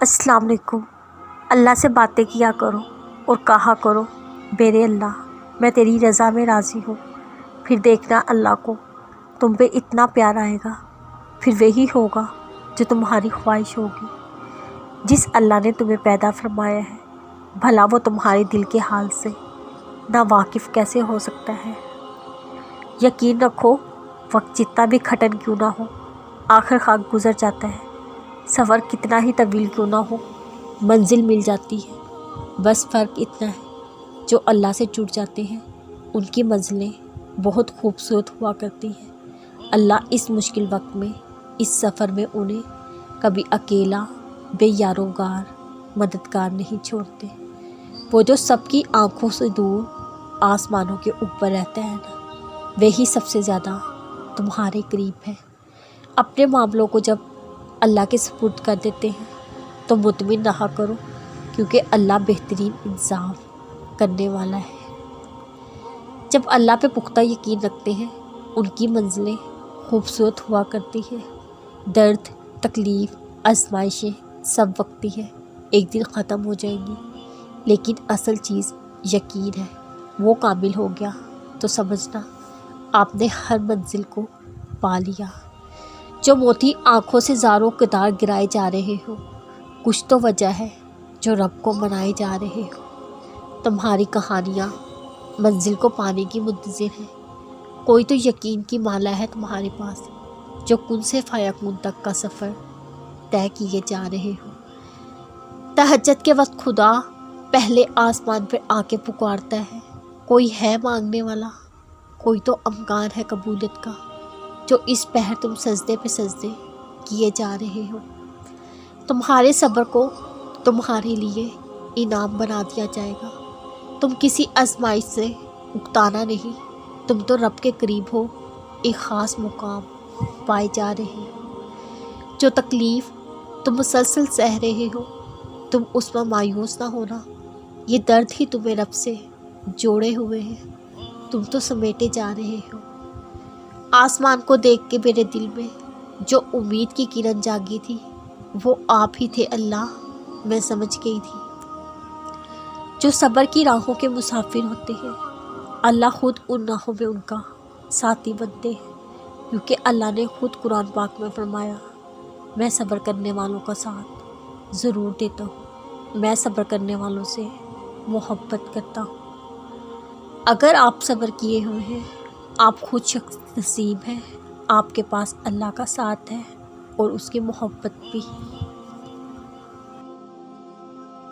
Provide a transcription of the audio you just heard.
السلام علیکم۔ اللہ سے باتیں کیا کرو اور کہا کرو میرے اللہ میں تیری رضا میں راضی ہوں۔ پھر دیکھنا اللہ کو تم پہ اتنا پیار آئے گا، پھر وہی ہوگا جو تمہاری خواہش ہوگی۔ جس اللہ نے تمہیں پیدا فرمایا ہے بھلا وہ تمہارے دل کے حال سے نا واقف کیسے ہو سکتا ہے؟ یقین رکھو وقت جتنا بھی کھٹن کیوں نہ ہو آخر خاک گزر جاتا ہے، سفر کتنا ہی طویل کیوں نہ ہو منزل مل جاتی ہے۔ بس فرق اتنا ہے جو اللہ سے جڑ جاتے ہیں ان کی منزلیں بہت خوبصورت ہوا کرتی ہیں۔ اللہ اس مشکل وقت میں اس سفر میں انہیں کبھی اکیلا بے یاروگار مددگار نہیں چھوڑتے۔ وہ جو سب کی آنکھوں سے دور آسمانوں کے اوپر رہتا ہے نا، وہی سب سے زیادہ تمہارے قریب ہے۔ اپنے معاملوں کو جب اللہ کے سپرد کر دیتے ہیں تو مطمئن رہا کرو، کیونکہ اللہ بہترین انصاف کرنے والا ہے۔ جب اللہ پہ پختہ یقین رکھتے ہیں ان کی منزلیں خوبصورت ہوا کرتی ہیں۔ درد، تکلیف، آزمائشیں سب وقتی ہیں، ایک دن ختم ہو جائیں گی، لیکن اصل چیز یقین ہے۔ وہ کامل ہو گیا تو سمجھنا آپ نے ہر منزل کو پا لیا۔ جو موتی آنکھوں سے زاروں قطار گرائے جا رہے ہو، کچھ تو وجہ ہے جو رب کو منائے جا رہے ہو۔ تمہاری کہانیاں منزل کو پانے کی منتظر ہیں۔ کوئی تو یقین کی مالا ہے تمہارے پاس جو کن سے فیکون تک کا سفر طے کیے جا رہے ہو۔ تہجد کے وقت خدا پہلے آسمان پر آ کے پکارتا ہے، کوئی ہے مانگنے والا؟ کوئی تو امکان ہے قبولیت کا جو اس پہر تم سجدے پہ سجدے کیے جا رہے ہو۔ تمہارے صبر کو تمہارے لیے انعام بنا دیا جائے گا۔ تم کسی آزمائش سے اکتانا نہیں، تم تو رب کے قریب ہو، ایک خاص مقام پائے جا رہے ہو۔ جو تکلیف تم مسلسل سہ رہے ہو تم اس میں مایوس نہ ہونا، یہ درد ہی تمہیں رب سے جوڑے ہوئے ہیں، تم تو سمیٹے جا رہے ہو۔ آسمان کو دیکھ کے میرے دل میں جو امید کی کرن جاگی تھی وہ آپ ہی تھے اللہ، میں سمجھ گئی تھی۔ جو صبر کی راہوں کے مسافر ہوتے ہیں اللہ خود ان راہوں میں ان کا ساتھی بنتے ہیں، کیونکہ اللہ نے خود قرآن پاک میں فرمایا میں صبر کرنے والوں کا ساتھ ضرور دیتا ہوں، میں صبر کرنے والوں سے محبت کرتا ہوں۔ اگر آپ صبر کیے ہوئے ہیں آپ خود شخص نصیب ہیں، آپ کے پاس اللہ کا ساتھ ہے اور اس کی محبت بھی۔